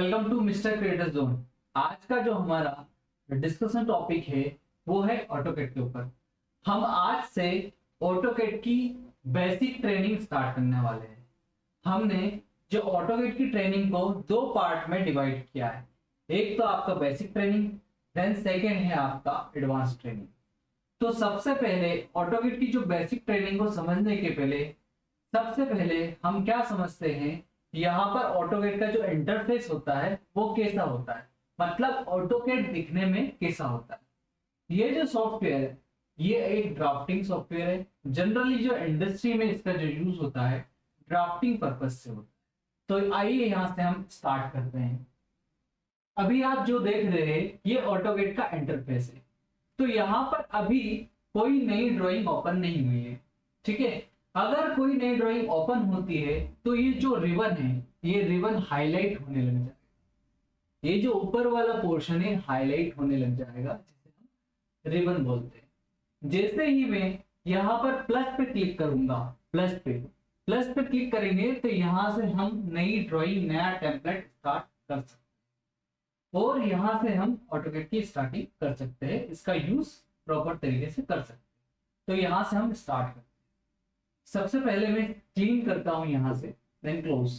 Welcome to mister creator zone. आज का जो हमारा डिस्कशन टॉपिक है वो है ऑटोकैड के ऊपर। हम आज से ऑटोकैड की बेसिक ट्रेनिंग स्टार्ट करने वाले हैं। हमने जो ऑटोकैड की ट्रेनिंग को दो पार्ट में डिवाइड किया है। एक तो आपका बेसिक ट्रेनिंग, देन सेकेंड है आपका एडवांस ट्रेनिंग। तो सबसे पहले ऑटोकैड की जो बेसिक ट्रेनिंग को समझने के पहले सबसे पहले हम क्या समझते हैं, यहाँ पर ऑटोकैड का जो इंटरफेस होता है वो कैसा होता है, मतलब ऑटोकैड दिखने में कैसा होता है। ये जो सॉफ्टवेयर है ये एक ड्राफ्टिंग सॉफ्टवेयर है। जनरली जो इंडस्ट्री में इसका जो यूज होता है ड्राफ्टिंग पर्पज से होता है। तो आइए यहाँ से हम स्टार्ट करते हैं। अभी आप जो देख रहे हैं ये ऑटोकैड का इंटरफेस है। तो यहाँ पर अभी कोई नई ड्राइंग ओपन नहीं हुई है, ठीक है। अगर कोई नई ड्राइंग ओपन होती है तो ये जो रिबन है ये रिबन हाईलाइट होने लग जाएगा। ये जो ऊपर वाला पोर्शन है हाईलाइट होने लग जाएगा, जिसे हम रिबन बोलते हैं। जैसे ही मैं यहाँ पर प्लस पे क्लिक करूंगा, प्लस पे क्लिक करेंगे तो यहाँ से हम नई ड्राइंग, नया टेम्पलेट स्टार्ट कर सकते हैं और यहाँ से हम ऑटोकैड की स्टार्टिंग कर सकते हैं। इसका यूज प्रॉपर तरीके से कर सकते हैं। तो यहाँ से हम स्टार्ट करते हैं। सबसे पहले मैं क्लीन करता हूं यहां से, देन क्लोज।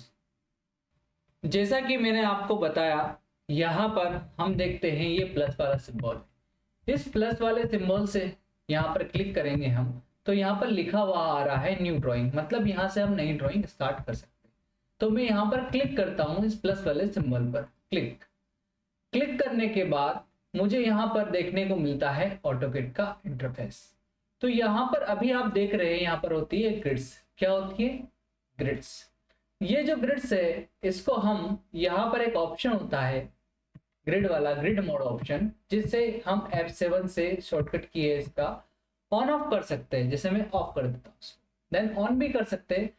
जैसा कि मैंने आपको बताया, यहां पर हम देखते हैं ये प्लस वाला सिंबल। इस प्लस वाले सिंबल से यहां पर क्लिक करेंगे हम तो यहां पर लिखा हुआ आ रहा है न्यू ड्राइंग, मतलब यहां से हम नई ड्राइंग स्टार्ट कर सकते हैं। तो मैं यहां पर क्लिक करता हूं इस प्लस वाले सिंबल पर। क्लिक करने के बाद मुझे यहां पर देखने को मिलता है ऑटोकैड का इंटरफेस। तो यहाँ पर अभी आप देख रहे हैं यहाँ पर होती है ग्रिड्स। क्या होती है? ग्रिड्स। ये जो ग्रिड्स है इसको हम यहाँ पर एक ऑप्शन होता है ग्रिड वाला, ग्रिड मोड ऑप्शन, जिससे हम F7 से शॉर्टकट की है इसका ऑन ऑफ कर सकते हैं। जैसे मैं ऑफ कर देता हूँ, देन ऑन भी कर सकते हैं।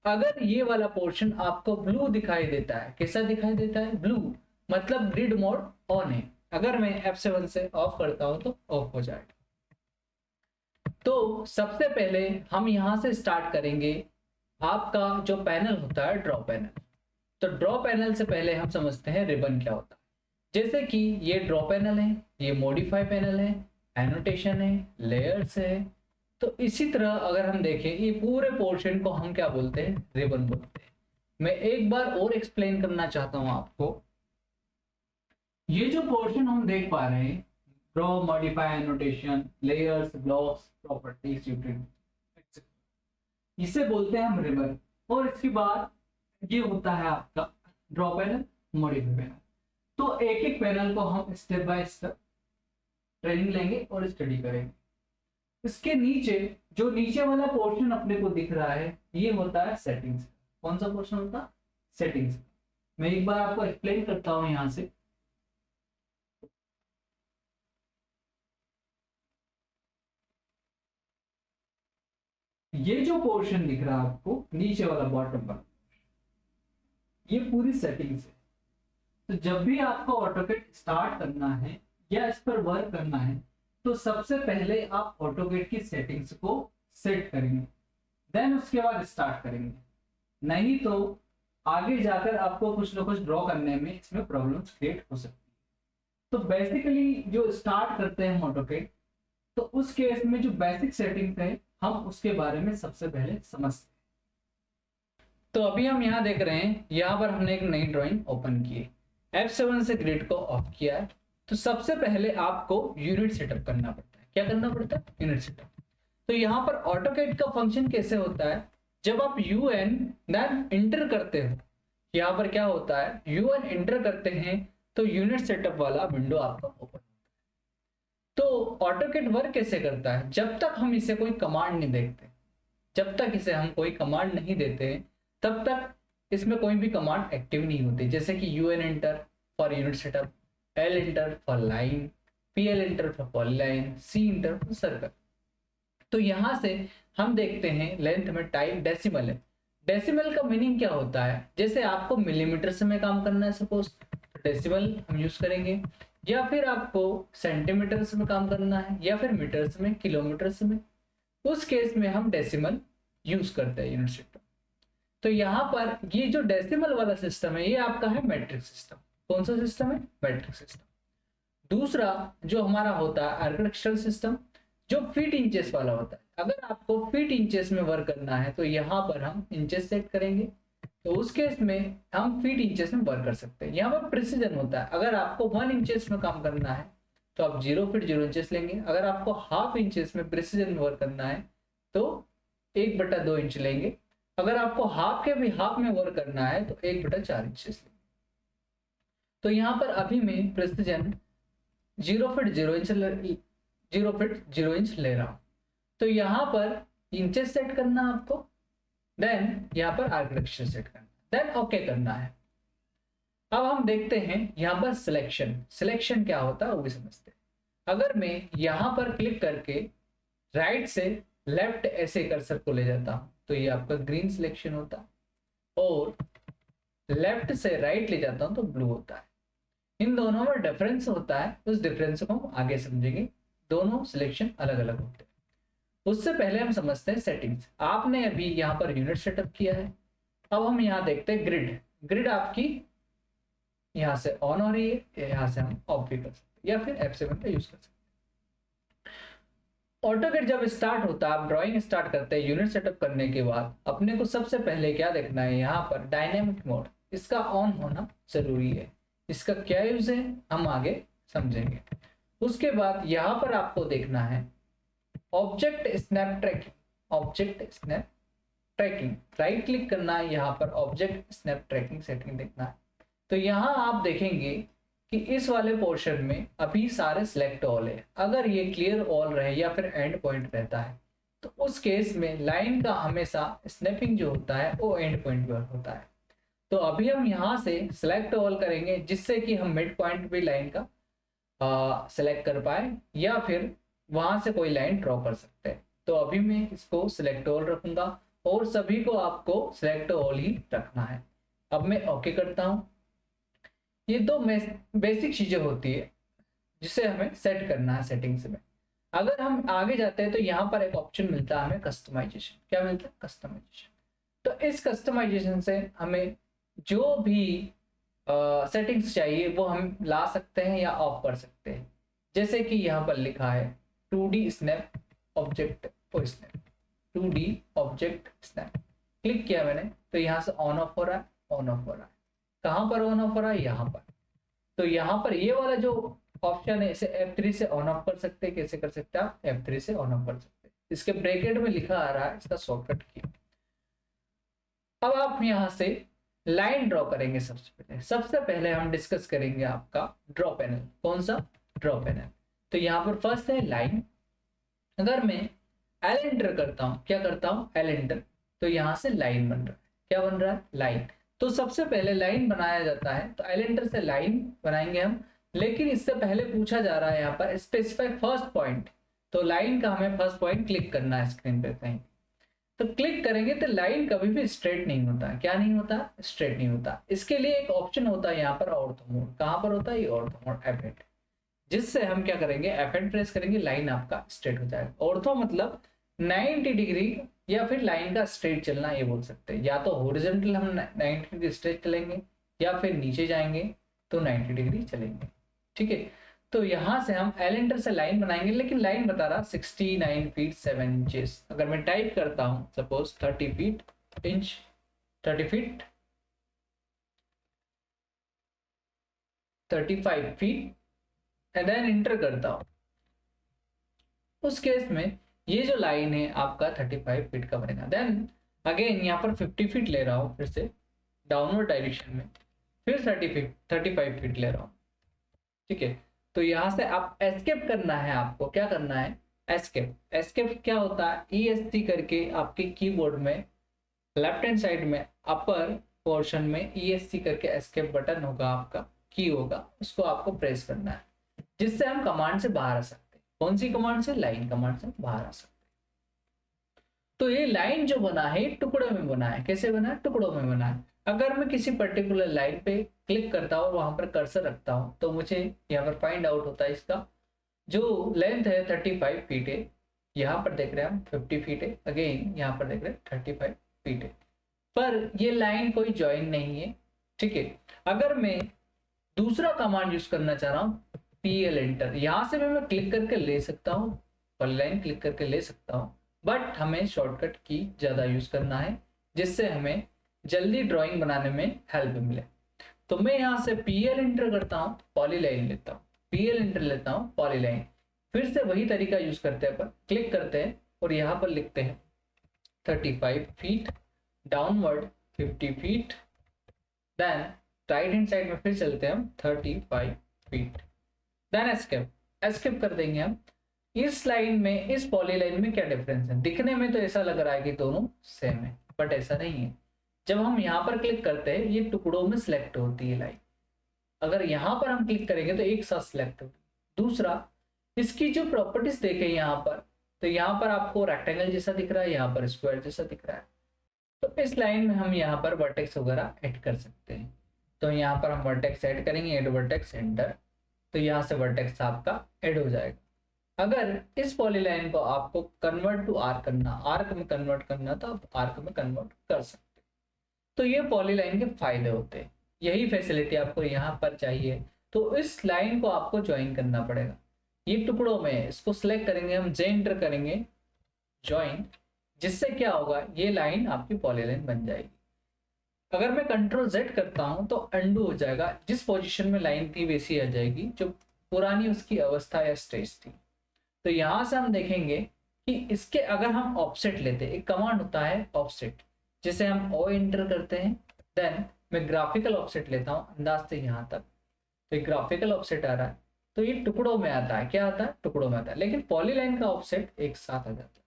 अगर ये वाला पोर्शन आपको ब्लू दिखाई देता है, कैसा दिखाई देता है? ब्लू, मतलब ग्रिड मोड ऑन है। अगर मैं F7 से ऑफ करता हूं तो ऑफ हो जाएगा। तो सबसे पहले हम यहां से स्टार्ट करेंगे। आपका जो पैनल होता है ड्रॉ पैनल, तो ड्रॉ पैनल से पहले हम समझते हैं रिबन क्या होता है। जैसे कि ये ड्रॉ पैनल है, ये मॉडिफाई पैनल है, एनोटेशन है, लेयर्स है। तो इसी तरह अगर हम देखें ये पूरे पोर्शन को हम क्या बोलते हैं? रिबन बोलते हैं। मैं एक बार और एक्सप्लेन करना चाहता हूं आपको। ये जो पोर्शन हम देख पा रहे हैं, draw, modify, annotation, layers, blocks, properties, utility, इसे बोलते हैं हम रिबन। और इसके बाद ये होता है आपका ड्रॉ पैनल, मॉडिफाई पैनल। तो एक एक पैनल को हम स्टेप बाय स्टेप ट्रेनिंग लेंगे और स्टडी करेंगे। इसके नीचे जो नीचे वाला पोर्शन अपने को दिख रहा है ये होता है सेटिंग्स। कौन सा पोर्शन होता है? सेटिंग्स। मैं एक बार आपको एक्सप्लेन करता हूं यहां से। ये जो पोर्शन दिख रहा है आपको नीचे वाला बॉटम पर, ये पूरी सेटिंग्स है। तो जब भी आपको ऑटोकैड स्टार्ट करना है या इस पर वर्क करना है तो सबसे पहले आप ऑटोकैड की सेटिंग्स को सेट करेंगे, देन उसके बाद स्टार्ट करेंगे। नहीं तो आगे जाकर आपको कुछ ना कुछ ड्रॉ करने में इसमें प्रॉब्लम्स क्रिएट हो सकती है। तो बेसिकली जो स्टार्ट करते हैं हम ऑटोकैड, तो उस केस में जो बेसिक सेटिंग्स है हम उसके बारे में सबसे पहले समझते हैं। तो अभी हम यहाँ देख रहे हैं, यहाँ पर हमने एक नई ड्राइंग ओपन की है, F7 से ग्रिड को ऑफ किया है। तो सबसे पहले आपको यूनिट सेटअप करना पड़ता है। क्या करना पड़ता है? Unit setup. तो यहाँ पर ऑटोकैड का फंक्शन कैसे होता है? जब आप UN देन इंटर करते हो, यहाँ पर क्या होता है, UN इंटर करते हैं तो यूनिट सेटअप वाला विंडो आपका ओपन। तो ऑटोकैड वर्क कैसे करता है? जब तक हम इसे कोई कमांड नहीं देखते, जब तक इसे हम कोई कमांड नहीं देते तब तक इसमें कोई भी कमांड एक्टिव नहीं होती। जैसे कि UN enter for unit setup, L enter for line, PL enter for polyline, C enter for circle. तो यहां से हम देखते हैं लेंथ में टाइप डेसिमल है। डेसिमल का मीनिंग क्या होता है? जैसे आपको मिलीमीटर में काम करना है सपोज, डेसिमल हम यूज करेंगे, या फिर आपको सेंटीमीटर्स में काम करना है, या फिर मीटर्स में, किलोमीटर्स में, उस केस में हम डेसिमल यूज करते हैं यूनिट सेटअप। तो तो यहाँ पर ये जो डेसिमल वाला सिस्टम है, ये आपका है मैट्रिक सिस्टम। कौन सा सिस्टम है? Matric system. दूसरा जो हमारा होता है आर्किटेक्चरल सिस्टम, जो फीट इंचेस वाला होता है। अगर आपको फीट इंचेस में वर्क करना है तो यहाँ पर हम इंचेस सेट करेंगे, तो उस केस में हम फीट इंचेस में वर्क कर सकते हैं। यहाँ पर प्रिसीजन होता है, अगर आपको 1 इंचेस में काम करना है तो आप 0 फीट 0 इंचेस लेंगे। अगर आपको हाफ इंचेस में प्रिसीजन में वर्क करना है तो 1/2 इंच लेंगे। अगर आपको हाफ के भी हाफ में वर्क करना है तो 1/4 इंचेस लेंगे। तो यहाँ पर अभी मैं precision 0 feet 0 inch 0 feet 0 inch ले रहा हूं। तो यहाँ पर इंचेस सेट करना आपको, देन यहाँ पर आर्किटेक्चर सेट करना, देन ओके करना है। अब हम देखते हैं यहाँ पर सिलेक्शन क्या होता है वो भी समझते हैं। अगर मैं यहाँ पर क्लिक करके राइट से लेफ्ट ऐसे कर्सर को ले जाता हूं तो ये आपका ग्रीन सिलेक्शन होता है, और लेफ्ट से राइट ले जाता हूं तो ब्लू होता है। इन दोनों में डिफरेंस होता है, उस डिफरेंस को हम आगे समझेंगे। दोनों सिलेक्शन अलग अलग होते हैं। उससे पहले हम समझते हैं सेटिंग्स। आपने अभी यहाँ पर यूनिट सेटअप किया है। अब हम यहाँ देखते हैं ग्रिड आपकी यहाँ से ऑन हो रही है, यहाँ से हम ऑफ भी कर सकते हैं या फिर F7 का यूज कर सकते हैं। ऑटोकैड जब स्टार्ट होता है, आप ड्राइंग स्टार्ट करते हैं यूनिट सेटअप करने के बाद, अपने को सबसे पहले क्या देखना है, यहाँ पर डायनेमिक मोड, इसका ऑन होना जरूरी है। इसका क्या यूज है हम आगे समझेंगे। उसके बाद यहाँ पर आपको देखना है object snap tracking, right click करना है, यहाँ पर ऑब्जेक्ट स्नैप ट्रैकिंग सेटिंग देखना है। तो यहाँ आप देखेंगे कि इस वाले पोर्शन में अभी सारे सिलेक्ट ऑल है। अगर ये क्लियर ऑल रहे या फिर एंड पॉइंट रहता है तो उस केस में लाइन का हमेशा स्नैपिंग जो होता है वो एंड पॉइंट पर होता है। तो अभी हम यहाँ से सिलेक्ट ऑल करेंगे जिससे कि हम मिड पॉइंट भी लाइन का सिलेक्ट कर पाए या फिर वहां से कोई लाइन ड्रॉ कर सकते हैं। तो अभी मैं इसको सिलेक्ट ऑल रखूंगा और सभी को आपको सिलेक्ट ऑल ही रखना है। अब मैं ओके करता हूं। ये दो बेसिक चीजें होती है जिसे हमें सेट करना है सेटिंग्स में। अगर हम आगे जाते हैं तो यहाँ पर एक ऑप्शन मिलता है हमें कस्टमाइजेशन। क्या मिलता है? कस्टमाइजेशन। तो इस कस्टमाइजेशन से हमें जो भी सेटिंग्स चाहिए वो हम ला सकते हैं या ऑफ कर सकते हैं। जैसे कि यहाँ पर लिखा है 2D snap object snap, 2D object snap. Click किया मैंने तो यहाँ से ऑन ऑफ हो रहा है, ऑन ऑफ हो रहा है। कहाँ पर ऑन ऑफ हो रहा है? यहाँ पर। तो यहाँ पर ये वाला जो ऑप्शन है इसे F3 से ऑन ऑफ कर सकते हैं। कैसे कर सकते हैं आप? F3 से ऑन ऑफ कर सकते हैं। इसके ब्रैकेट में लिखा आ रहा है इसका शॉर्टकट की। अब आप यहाँ से लाइन ड्रॉ करेंगे। सबसे पहले हम डिस्कस करेंगे आपका ड्रॉ पैनल। कौन सा? Draw panel. तो यहाँ पर फर्स्ट है लाइन। अगर मैं एल एंटर करता हूँ, क्या करता हूँ? एल एंटर, तो यहाँ से लाइन बन रहा है। क्या बन रहा है? लाइन। तो सबसे पहले लाइन बनाया जाता है तो एल एंटर से लाइन बनाएंगे हम। लेकिन इससे पहले पूछा जा रहा है यहाँ पर स्पेसिफाई फर्स्ट पॉइंट। तो लाइन का हमें फर्स्ट पॉइंट क्लिक करना है स्क्रीन पे कहीं। तो क्लिक करेंगे तो लाइन कभी भी स्ट्रेट नहीं होता। क्या नहीं होता? स्ट्रेट नहीं होता। इसके लिए एक ऑप्शन होता है यहाँ पर ऑर्थो मोड। कहाँ पर होता है? ये ऑर्थो मोड F8, जिससे हम क्या करेंगे F8 प्रेस करेंगे, लाइन आपका स्ट्रेट हो जाएगा। ऑर्थो मतलब 90 डिग्री या फिर लाइन का स्ट्रेट चलना, ये बोल सकते हैं। या तो हॉरिजॉन्टल हम 90 डिग्री स्ट्रेट चलेंगे या फिर नीचे जाएंगे तो 90 डिग्री चलेंगे। ठीक है। तो यहाँ से हम एल एंटर से लाइन बनाएंगे, लेकिन लाइन बता रहा 69 फीट 7 इंचेस। अगर मैं टाइप करता हूँ suppose 30 feet 35 feet and then enter करता हूँ, उस केस में ये जो लाइन है आपका 35 फीट का बनेगा। देन अगेन यहाँ पर 50 फीट ले रहा हूँ फिर से डाउनवर्ड डायरेक्शन में, फिर 35 फीट ले रहा हूँ। ठीक है। तो यहाँ से आप एस्केप करना है। आपको क्या करना है? एस्केप क्या होता है? ESC करके आपके कीबोर्ड में लेफ्ट हैंड साइड में अपर पोर्शन में ESC करके एस्केप बटन होगा, आपका की होगा, उसको आपको प्रेस करना है, जिससे हम कमांड से बाहर आ सकते हैं। कौन सी कमांड से? लाइन कमांड से बाहर आ सकते हैं। तो ये लाइन जो बना है टुकड़ों में बना है। कैसे बना है? टुकड़ों में बना है। अगर मैं किसी पर्टिकुलर लाइन पे क्लिक करता हूँ, वहां पर कर्सर रखता हूँ, तो मुझे यहाँ पर फाइंड आउट होता है इसका जो लेंथ है 35 फीट है। यहाँ पर देख रहे हैं हम 50 फीट है। अगेन यहाँ पर देख रहे हैं 35 फीट है। पर ये लाइन कोई ज्वाइन नहीं है, ठीक है। अगर मैं दूसरा कमांड यूज करना चाह रहा हूँ, PL एंटर, यहां से भी मैं क्लिक करके ले सकता हूँ, पॉलीलाइन क्लिक करके ले सकता हूँ, बट हमें शॉर्टकट की ज्यादा यूज करना है जिससे हमें जल्दी ड्राइंग बनाने में हेल्प मिले। तो मैं यहाँ से PL एंटर करता हूँ, पॉलीलाइन लेता हूँ, PL एंटर लेता हूँ, पॉलीलाइन, फिर से वही तरीका यूज करते हैं, पर क्लिक करते हैं और यहाँ पर लिखते हैं 35 feet, downward 50 feet, then right hand side में फिर चलते हैं हम 35 फीट, देन एस्केप, एस्केप कर देंगे हम। इस लाइन में, इस पॉलीलाइन में क्या डिफरेंस है? दिखने में तो ऐसा लग रहा है कि दोनों सेम है, बट ऐसा नहीं है। जब हम यहाँ पर क्लिक करते हैं ये टुकड़ों में सिलेक्ट होती है लाइन, अगर यहाँ पर हम क्लिक करेंगे तो एक साथ सिलेक्ट होगी। दूसरा, इसकी जो प्रॉपर्टीज देखें यहाँ पर, तो यहाँ पर आपको रेक्टेंगल जैसा दिख रहा है, यहाँ पर स्क्वायर जैसा दिख रहा है। तो इस लाइन में हम यहाँ पर वर्टेक्स वगैरह ऐड कर सकते हैं। तो यहाँ पर हम वर्टेक्स ऐड करेंगे, ऐड वर्टेक्स, एंटर, तो यहाँ से वर्टेक्स आपका ऐड हो जाएगा। अगर इस पॉलीलाइन को आपको कन्वर्ट टू आर्क करना, आर्क में कन्वर्ट करना, तो आप आर्क में कन्वर्ट कर सकते हैं। तो ये पॉलीलाइन के फायदे होते हैं, यही फैसिलिटी आपको यहाँ पर चाहिए। तो इस लाइन को आपको ज्वाइन करना पड़ेगा, ये टुकड़ों में इसको सिलेक्ट करेंगे हम, जे एंटर करेंगे, ज्वाइन, जिससे क्या होगा, ये लाइन आपकी पॉलीलाइन बन जाएगी। अगर मैं कंट्रोल Z करता हूं तो अंडू हो जाएगा, जिस पोजीशन में लाइन थी वैसी आ जाएगी जो पुरानी उसकी अवस्था या स्टेज थी। तो यहां से हम देखेंगे कि इसके अगर हम ऑफसेट लेते हैं, एक कमांड होता है ऑफसेट, जिसे हम O एंटर करते हैं, देन मैं ग्राफिकल ऑफसेट लेता हूं अंदाज से यहां तक, तो एक ग्राफिकल ऑफसेट आ रहा है, तो ये टुकड़ों में आता है, क्या आता है, टुकड़ों में आता है, लेकिन पॉलीलाइन का ऑफसेट एक साथ आ जाता है।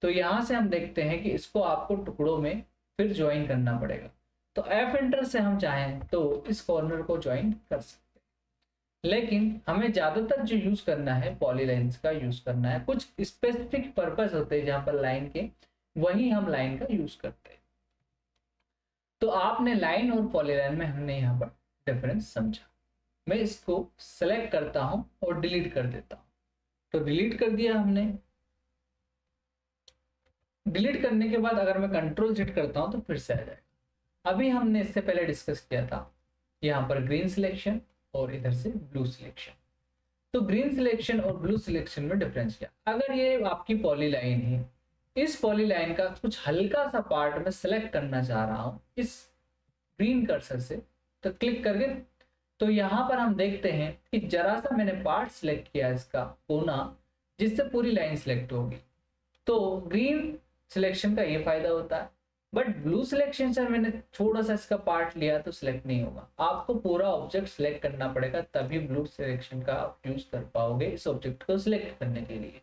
तो यहां से हम देखते हैं कि इसको आपको टुकड़ों में फिर ज्वाइन करना पड़ेगा। तो F एंटर से हम चाहें तो इस कॉर्नर को ज्वाइन कर सकते हैं, लेकिन हमें ज्यादातर जो यूज करना है पॉलीलाइंस का यूज करना है, कुछ स्पेसिफिक पर्पस होते हैं जहां पर लाइन के, वही हम लाइन का यूज करते हैं। तो आपने लाइन और पॉलीलाइन में हमने यहाँ पर डिफरेंस समझा। मैं इसको सेलेक्ट करता हूं और डिलीट कर देता हूं, तो डिलीट कर दिया हमने। डिलीट करने के बाद अगर मैं कंट्रोल Z करता हूं तो फिर से आ जाएगा। अभी हमने इससे पहले डिस्कस किया था यहाँ पर ग्रीन सिलेक्शन और इधर से ब्लू सिलेक्शन। तो ग्रीन सिलेक्शन और ब्लू सिलेक्शन में डिफरेंस क्या, अगर ये आपकी पॉलीलाइन है, इस पॉलीलाइन का कुछ हल्का सा पार्ट मैं सिलेक्ट करना चाह रहा हूं इस ग्रीन कर्सर से, तो क्लिक करके, तो यहाँ पर हम देखते हैं कि जरा सा मैंने पार्ट सिलेक्ट किया इसका कोना, जिससे पूरी लाइन सिलेक्ट होगी। तो ग्रीन सिलेक्शन का ये फायदा होता है, बट ब्लू सिलेक्शन से मैंने थोड़ा सा इसका पार्ट लिया तो सिलेक्ट नहीं होगा, आपको पूरा ऑब्जेक्ट सिलेक्ट करना पड़ेगा, तभी ब्लू सिलेक्शन का आप यूज कर पाओगे इस ऑब्जेक्ट को सिलेक्ट करने के लिए।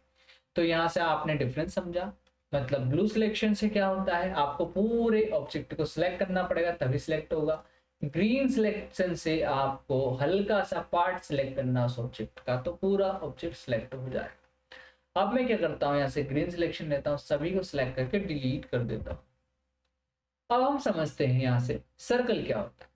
तो यहाँ से आपने डिफरेंस समझा, मतलब ब्लू सिलेक्शन से क्या होता है, आपको पूरे ऑब्जेक्ट को सिलेक्ट करना पड़ेगा तभी सिलेक्ट होगा। ग्रीन सिलेक्शन से आपको हल्का सा पार्ट सिलेक्ट करना उस ऑब्जेक्ट का, तो पूरा ऑब्जेक्ट सिलेक्ट हो जाएगा। अब मैं क्या करता हूँ, यहाँ से ग्रीन सिलेक्शन लेता हूँ, सभी को सिलेक्ट करके डिलीट कर देता हूँ। अब हम समझते हैं यहाँ से सर्कल क्या होता है।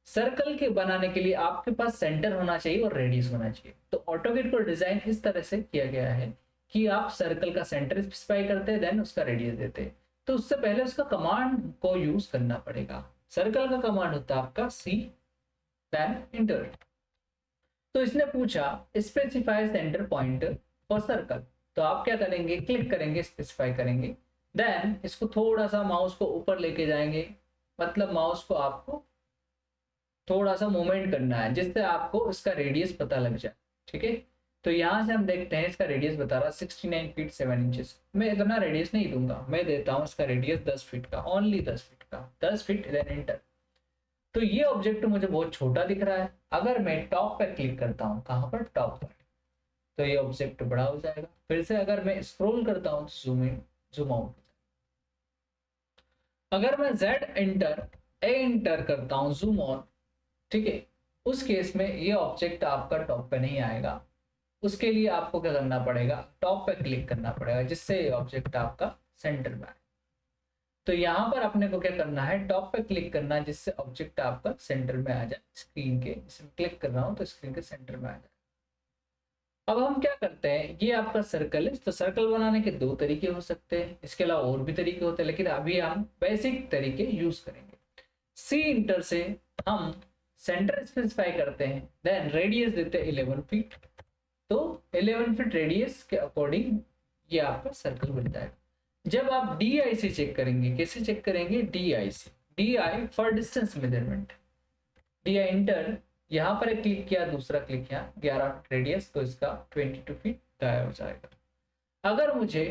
सर्कल के बनाने के लिए आपके पास सेंटर होना चाहिए और रेडियस होना चाहिए। तो ऑटोकैड को डिजाइन इस तरह से किया गया है कि आप सर्कल का सेंटर स्पेसिफाई करते हैं, देन उसका रेडियस देते हैं। तो उससे पहले उसका कमांड को यूज करना पड़ेगा। सर्कल का कमांड होता है आपका C, देन एंटर। तो इसने पूछा specify centre point for circle, तो आप क्या करेंगे, क्लिक करेंगे, स्पेसिफाई करेंगे, देन इसको थोड़ा सा माउस को ऊपर लेके जाएंगे, मतलब माउस को आपको थोड़ा सा मूवमेंट करना है जिससे आपको इसका रेडियस पता लग जाए, ठीक है। तो यहाँ से हम देखते हैं इसका रेडियस बता रहा 69 फीट 7 इंचेस। मैं इतना रेडियस नहीं दूंगा, मैं देता हूँ इसका रेडियस 10 फीट का, ओनली 10 फीट का, 10 फीट, देन एंटर। तो ये ऑब्जेक्ट मुझे बहुत छोटा दिख रहा है, अगर मैं टॉप पर क्लिक करता हूँ, कहाँ पर, टॉप पर, तो ये ऑब्जेक्ट बड़ा हो जाएगा। फिर से अगर मैं स्क्रॉल करता हूँ, जूम इन, जूम आउट, अगर मैं Z एंटर, A एंटर करता हूँ, जूम ऑन, ठीक है, उस केस में ये ऑब्जेक्ट आपका टॉप पे नहीं आएगा। उसके लिए आपको क्या करना पड़ेगा, टॉप पे क्लिक करना पड़ेगा, जिससे ये ऑब्जेक्ट आपका सेंटर में आए। तो यहाँ पर अपने को क्या करना है, टॉप पे क्लिक करना है, जिससे ऑब्जेक्ट आपका सेंटर में आ जाए स्क्रीन के। इसमें क्लिक कर रहा हूँ तो स्क्रीन के सेंटर में आ जाए। अब हम क्या करते हैं, ये आपका सर्कल है, तो सर्कल बनाने के दो तरीके हो सकते हैं, इसके अलावा और भी तरीके होते हैं, लेकिन अभी हम बेसिक तरीके यूज करेंगे। सी इंटर से हम सेंटर स्पेसिफाई करते हैं, देन रेडियस देते हैं 11 फीट। तो 11 फीट रेडियस के अकॉर्डिंग ये आपका सर्कल बन जाएगा। जब आप डी आई से चेक करेंगे, कैसे चेक करेंगे, डी आई से, D I for distance measurement, D I inter, यहाँ पर एक क्लिक किया, दूसरा क्लिक किया, 11 फीट रेडियस, तो इसका 22 फीट डाया हो जाएगा। अगर मुझे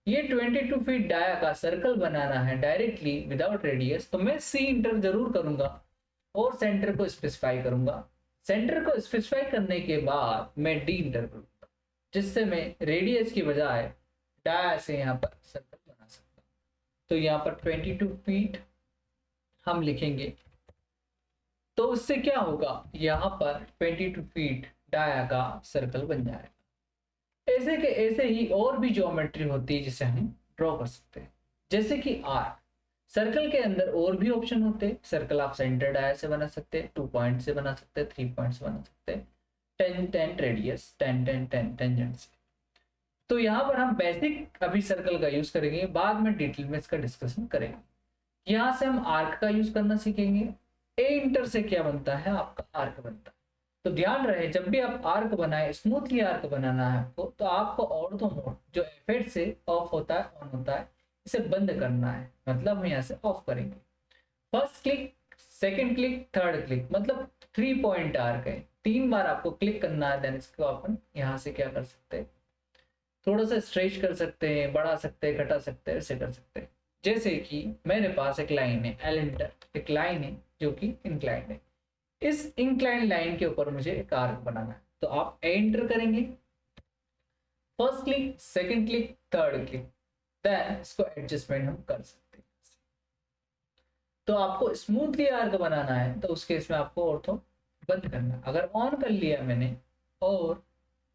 ये 22 फीट डाया का सर्कल बनाना है डायरेक्टली विदाउट रेडियस, तो मैं सी इंटर जरूर करूंगा और सेंटर को स्पेसिफाई करूंगा। सेंटर को स्पेसिफाई करने के बाद मैं डी इंटर करूंगा, जिससे मैं रेडियस की बजाय डाया से यहाँ पर सर्कल बना सकता हूँ। तो यहाँ पर 22 फीट हम लिखेंगे, तो उससे क्या होगा, यहाँ पर 22 फीट डाया का सर्कल बन जाएगा। ऐसे के ऐसे ही और भी ज्योमेट्री होती है जिसे हम ड्रॉ कर सकते हैं, जैसे कि आर्क। सर्कल के अंदर और भी ऑप्शन होते हैं, सर्कल आप सेंटर डाया से बना सकते हैं, 2 पॉइंट से बना सकते हैं, 3 पॉइंट से बना सकते हैं, 10 10 रेडियस, 10 10 10 टेंजेंट से। तो यहाँ पर हम बेसिक अभी सर्कल का यूज करेंगे, बाद में डिटेल में इसका डिस्कशन करेंगे। यहाँ से हम आर्क का यूज करना सीखेंगे। ए इंटर से क्या बनता है, आपका आर्क बनता है। तो ध्यान रहे, जब भी आप आर्क बनाए, स्मूथली आर्क बनाना है आपको, तो आपको ऑर्थो मोड जो एफ से ऑफ होता है ऑन होता है, इसे बंद करना है, मतलब हम यहाँ से ऑफ करेंगे। First click, second click, third click, मतलब 3 पॉइंट आर्क है, 3 बार आपको क्लिक करना है। देन इसको अपन यहाँ से क्या कर सकते हैं, थोड़ा सा स्ट्रेच कर सकते हैं, बढ़ा सकते हैं, घटा सकते हैं, ऐसे कर सकते हैं। जैसे कि मेरे पास एक लाइन है, एल इंटर, एक लाइन है जो कि इंक्लाइंड है। इस इंक्लाइन लाइन के ऊपर मुझे एक आर्क बनाना है, तो आप एंटर करेंगे, first click, second click, third click, then इसको एडजस्टमेंट हम कर सकते हैं। तो आपको स्मूथली आर्क बनाना है, तो उस केस में आपको ऑर्थो बंद करना है। अगर ऑन कर लिया मैंने और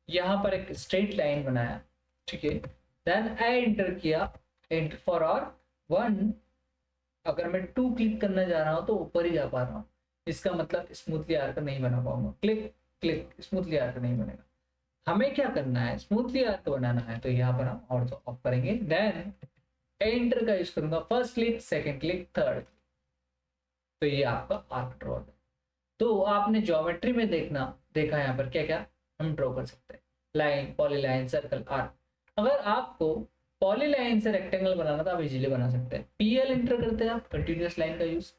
यहाँ पर एक स्ट्रेट लाइन बनाया, ठीक है, देन आई एंटर किया, एंटर फॉर आर्क 1। अगर मैं 2 क्लिक करना जा रहा हूँ तो ऊपर ही जा पा रहा हूँ, इसका मतलब स्मूथली आर्क नहीं बना पाऊंगा। क्लिक क्लिक, स्मूथली आर्क नहीं बनेगा। हमें क्या करना है, स्मूथली आर्क बनाना है, तो यहाँ पर हम ऑर्थो ऑफ करेंगे, देन एंटर का यूज करूंगा, first click, second click, third. तो ये आपका आर्क ड्रॉ है। तो आपने ज्योमेट्री में देखा यहाँ पर क्या क्या हम ड्रॉ कर सकते हैं, लाइन, पॉलीलाइन, सर्कल, आर्क। अगर आपको पॉलीलाइन से रेक्टेंगल बनाना तो आप इजीली बना सकते हैं। पीएल इंटर करते हैं आप, कंटिन्यूअस लाइन का use,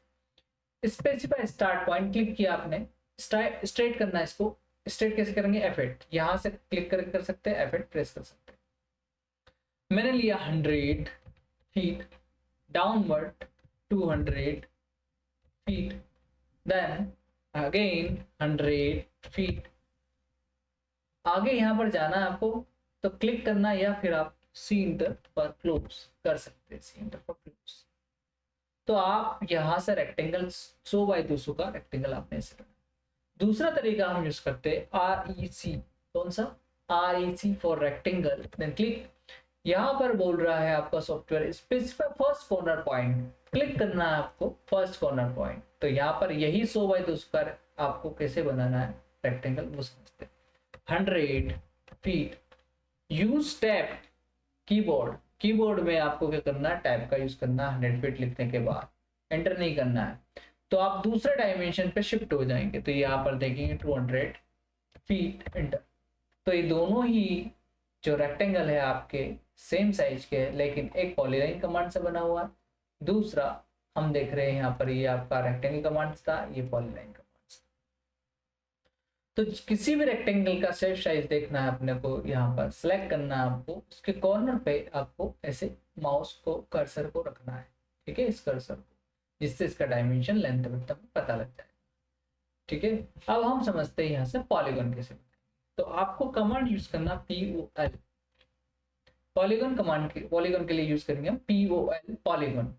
specify start point, click किया आपने, स्ट्रेट करना है इसको। स्ट्रेट कैसे करेंगे, F8, यहां से क्लिक करके कर सकते हैं, F8 प्रेस कर सकते हैं। मैंने लिया 100 feet, downward 200 feet, then again 100 feet. आगे यहां पर जाना है आपको, तो क्लिक करना, या फिर आप सी इंटर पर क्लोज कर सकते हैं, सी इंटर पर क्लोज। तो आप यहां से रेक्टेंगल 100 बाई 200 का रेक्टेंगल आपने ऐसे करना। दूसरा तरीका हम यूज करते हैं REC, कौन सा, REC for rectangle, then click. यहाँ पर बोल रहा है आपका software specify first corner point, click करना है आपको फर्स्ट कॉर्नर पॉइंट। तो यहाँ पर यही 100 बाई 200 का आपको कैसे बनाना है रेक्टेंगल वो समझते हैं। 100 feet, use tab keyboard, keyboard में आपको क्या करना है, टैब का यूज करना है। 100 फीट लिखने के बाद एंटर नहीं करना है, तो आप दूसरे डायमेंशन पे शिफ्ट हो जाएंगे। तो यहाँ पर देखेंगे 200 फीट, एंटर। तो ये दोनों ही जो रेक्टेंगल है आपके सेम साइज के है, लेकिन एक पॉलीलाइन कमांड से बना हुआ है, दूसरा हम देख रहे हैं यहाँ पर ये आपका रेक्टेंगल कमांड था, ये पॉलीलाइन कमांड। तो किसी भी रेक्टेंगल का शेप साइज देखना है अपने को, यहाँ पर सिलेक्ट करना है आपको, उसके कॉर्नर पे आपको ऐसे माउस को, कर्सर को रखना है, ठीक है, इस कर्सर को, जिससे इसका डायमेंशन, लेंथ विड्थ पता लग जाए, ठीक है। अब हम समझते हैं यहाँ से पॉलीगन कैसे। तो आपको कमांड यूज करना POL, पॉलीगन कमांड के, पॉलीगन के लिए यूज करेंगे हम POL, पॉलीगन।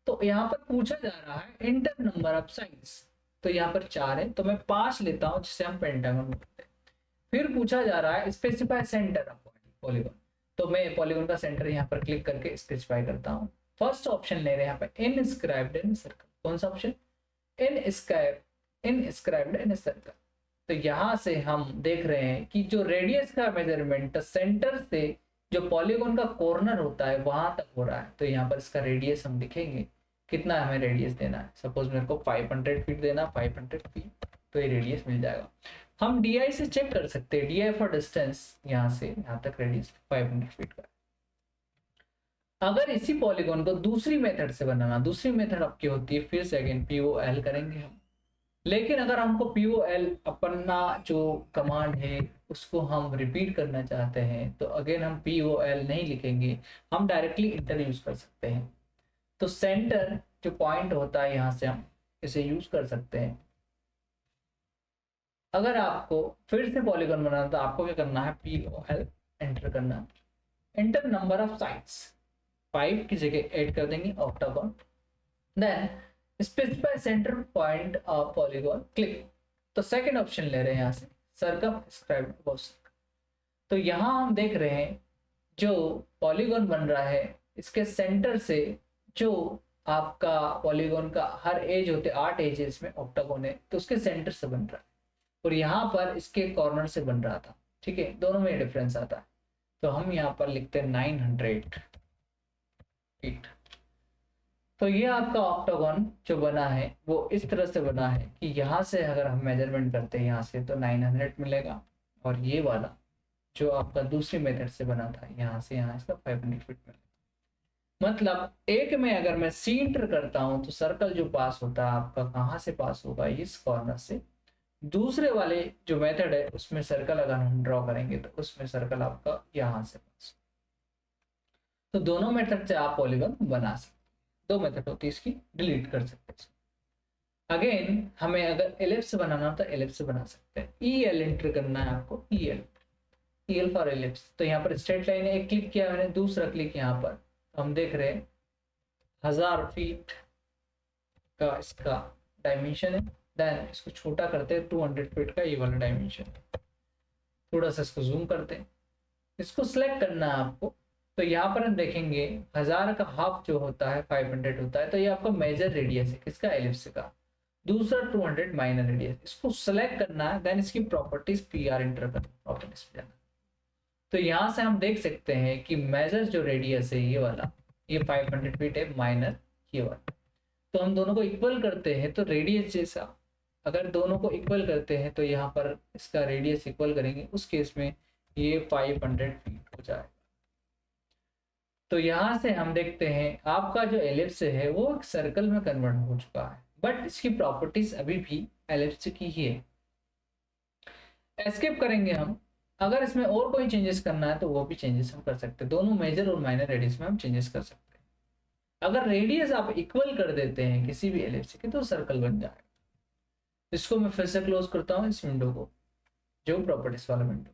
तो यहाँ पर पूछा जा रहा है इंटर नंबर ऑफ साइड्स, तो यहाँ पर 4 है, तो मैं 5 लेता हूँ, जिससे हम पेंटागन बोलते हैं। फिर पूछा जा रहा है स्पेसिफाई सेंटर ऑफ पॉलीगन, तो मैं पॉलीगन का सेंटर यहाँ पर क्लिक करके स्पेसिफाई करता हूँ। फर्स्ट ऑप्शन ले रहे हैं यहाँ पे इनस्क्राइब्ड इन सर्कल, कौन सा ऑप्शन, इनस्क्राइब्ड इन सर्कल। तो यहाँ से हम देख रहे हैं कि जो रेडियस का मेजरमेंट सेंटर से जो पॉलीगॉन का कॉर्नर होता है वहां तक हो रहा है, तो यहाँ पर इसका रेडियस हम लिखेंगे, कितना हमें रेडियस देना है। सपोज मेरे को 500 फीट देना, 500 फीट, तो ये रेडियस मिल जाएगा। हम डी से चेक कर सकते हैं, डी फॉर डिस्टेंस, यहाँ से यहाँ तक रेडियस 500 फीट का। अगर इसी पॉलीगॉन को दूसरी मेथड से बनाना, दूसरी मेथड आपकी होती है फिर से अगेन POL करेंगे हम। लेकिन अगर हमको POL अपना जो कमांड है उसको हम रिपीट करना चाहते हैं तो अगेन हम POL नहीं लिखेंगे, हम डायरेक्टली इंटर यूज कर सकते हैं। तो सेंटर जो पॉइंट होता है यहाँ से हम इसे यूज कर सकते हैं। अगर आपको फिर से पॉलीगॉन बनाना तो आपको क्या करना है, POL एंटर करना, एंटर नंबर ऑफ साइड्स 5 की जगह ऐड कर देंगे octagon, then specify centre point of polygon, click. तो सेकंड ऑप्शन ले रहे हैं यहाँ से सर्कमस्क्राइब बॉक्स। तो यहाँ हम देख रहे हैं जो पॉलीगॉन बन रहा है इसके सेंटर से, जो आपका पॉलीगॉन का हर एज होते 8 एजेस में ऑक्टागन है तो उसके सेंटर से बन रहा है, और यहाँ पर इसके कॉर्नर से बन रहा था। ठीक है, दोनों में डिफरेंस आता है। तो हम यहाँ पर लिखते हैं 900 फीट। तो ये आपका ऑक्टागन जो बना है वो इस तरह से बना है कि यहाँ से अगर हम मेजरमेंट करते हैं यहाँ से तो 900 मिलेगा, और ये वाला जो आपका दूसरी मेथड से बना था यहाँ से यहाँ इसका 500 फीट मिलेगा। मतलब एक में अगर मैं सी इंटर करता हूँ तो सर्कल जो पास होता है आपका कहाँ से पास होगा, इस कॉर्नर से। दूसरे वाले जो मेथड है उसमें सर्कल अगर हम ड्रॉ करेंगे तो उसमें सर्कल आपका यहाँ से पास। तो दोनों मेथड से आप पॉलीगॉन बना सकते, दो मेथड होती है इसकी, डिलीट कर सकते हैं। अगेन हमें अगर एलिप्स बनाना हो तो एलिप्स बना सकते हैं। EL एंटर करना है आपको, EL फॉर एलिप्स। तो यहाँ पर स्ट्रेट लाइन है, एक क्लिक किया मैंने, दूसरा क्लिक यहाँ पर हम देख रहे हैं 1000 फीट का इसका डायमेंशन है। देन इसको छोटा करते हैं, 200 फीट का ये वाला डायमेंशन। थोड़ा सा इसको जूम करते हैं, इसको सिलेक्ट करना है आपको। तो यहाँ पर हम देखेंगे 1000 का हाफ जो होता है 500 होता है, तो ये आपका मेजर रेडियस है किसका, एलिप्स का। दूसरा 200 माइनर रेडियस, इसको सेलेक्ट करना है, देन इसकी प्रॉपर्टीज PR इंटर करना, प्रॉपर्टीज पे जाना। तो यहाँ से हम देख सकते हैं कि मेजर जो रेडियस है ये वाला, ये 500 फीट है, माइनर ये वाला। तो हम दोनों को इक्वल करते हैं तो रेडियस जैसा, अगर दोनों को इक्वल करते हैं तो यहाँ पर इसका रेडियस इक्वल करेंगे, उस केस में ये 500 फीट हो जाएगा। तो यहाँ से हम देखते हैं आपका जो एलिप्स है वो एक सर्कल में कन्वर्ट हो चुका है, बट इसकी प्रॉपर्टीज अभी भी एलिप्स की ही है। एस्केप करेंगे हम। अगर इसमें और कोई चेंजेस करना है तो वो भी चेंजेस हम कर सकते हैं, दोनों मेजर और माइनर रेडियस में हम चेंजेस कर सकते हैं। अगर रेडियस आप इक्वल कर देते हैं किसी भी एलिप्स की तो सर्कल बन जाएगा। इसको मैं फिर से क्लोज करता हूँ इस विंडो को, जो प्रॉपर्टीज वाला विंडो।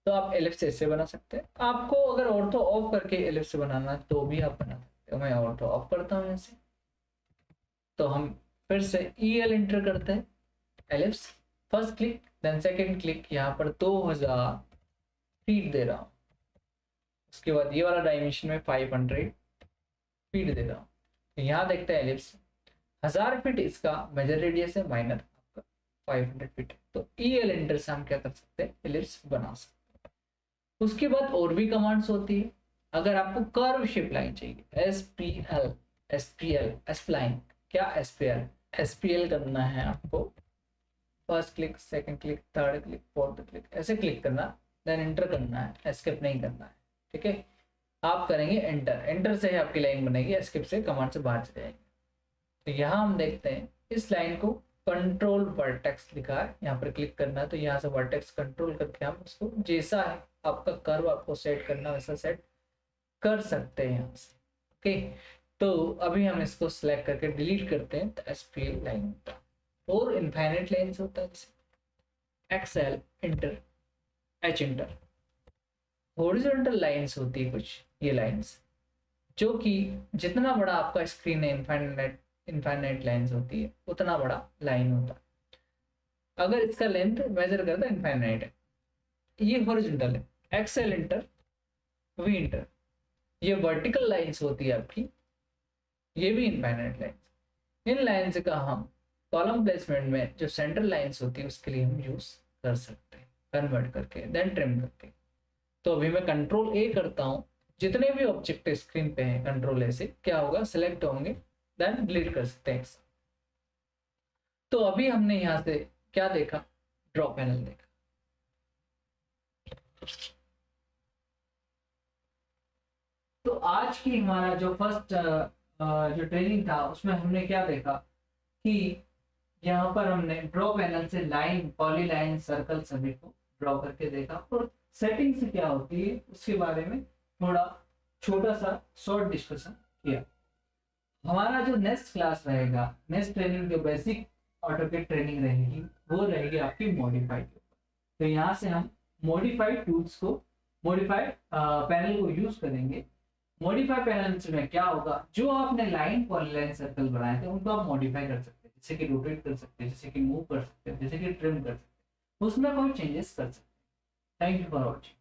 तो आप एलिप्स ऐसे बना सकते हैं। आपको अगर ऑर्थो ऑफ करके एलिप्स बनाना है तो भी आप बना सकते हो। मैं ऑर्थो ऑफ करता हूँ ऐसे। तो हम फिर से EL एंटर करते हैं, ellipse, first click, then second click, यहाँ पर 2000 फीट दे रहा हूँ। उसके बाद ये वाला डायमेंशन में 500 फीट दे रहा हूँ। तो यहाँ देखते हैं एलिप्स 1000 फीट इसका मेजर रेडियस है, माइनर आपका 500 फीट। तो EL एंटर से हम क्या कर सकते हैं, एलिप्स बना सकते हैं। उसके बाद और भी कमांड्स होती है। अगर आपको कर्व शेप लाइन चाहिए, SPL स्प्लाइन, क्या SPL करना है आपको, first click, second click, third click, fourth click, ऐसे क्लिक करना, देन एंटर करना है, एस्केप नहीं करना है। ठीक है, आप करेंगे एंटर से ही आपकी लाइन बनेगी, एस्केप से कमांड से बाहर चले जाएंगे। तो यहाँ हम देखते हैं इस लाइन को कंट्रोल वर्टेक्स लिखा है, यहाँ पर क्लिक करना है। तो यहाँ से वर्टेक्स कंट्रोल करके हम उसको जैसा है आपका कर्व आपको सेट करना वैसा सेट कर सकते हैं यहाँ से। ओके, तो अभी हम इसको सिलेक्ट करके डिलीट करते हैं। तो SPL लाइन होता है, और इनफाइनाइट लाइन्स होता है जैसे XL inter, H inter. Horizontal lines होती है कुछ, ये लाइन्स जो कि जितना बड़ा आपका स्क्रीन है, इनफाइनाइट लाइन्स होती है उतना बड़ा लाइन होता है। अगर इसका लेंथ मेजर करता है इनफाइनाइट है, ये हॉरिजॉन्टल है, XL इंटर, V इंटर। ये वर्टिकल लाइंस होती है आपकी, ये भी इनफाइनाइट लाइंस। इन लाइंस का हम कॉलम प्लेसमेंट में जो सेंट्रल लाइंस होती है उसके लिए हम यूज कर सकते हैं कन्वर्ट करके देन ट्रिम करके। तो अभी मैं कंट्रोल ए करता हूँ, जितने भी ऑब्जेक्ट स्क्रीन पे हैं कंट्रोल ए से क्या होगा सिलेक्ट होंगे, देन डिलीट कर सकते हैं। तो अभी हमने यहाँ से क्या देखा, ड्रॉ पैनल देखा। तो आज की हमारा जो फर्स्ट जो ट्रेनिंग था उसमें हमने क्या देखा कि यहाँ पर हमने ड्रॉ पैनल से लाइन, पॉलीलाइन, सर्कल सभी को ड्रॉ करके देखा और सेटिंग से क्या होती है उसके बारे में थोड़ा छोटा सा शॉर्ट डिस्कशन किया। हमारा जो नेक्स्ट क्लास रहेगा, नेक्स्ट ट्रेनिंग जो बेसिक ऑटोकेड ट्रेनिंग रहेगी वो रहेगी आपकी मॉडिफाइड। तो यहाँ से हम मॉडिफाइड टूल्स को, मॉडिफाइड पैनल को यूज करेंगे। मॉडिफाई पैनल में क्या होगा, जो आपने लाइन, पॉलीलाइन, सर्कल बनाए थे उनको आप मॉडिफाई कर सकते हैं, जैसे कि रोटेट कर सकते हैं, जैसे कि मूव कर सकते हैं, जैसे कि ट्रिम कर सकते हैं, उसमें कोई चेंजेस कर सकते हैं। Thank you for watching.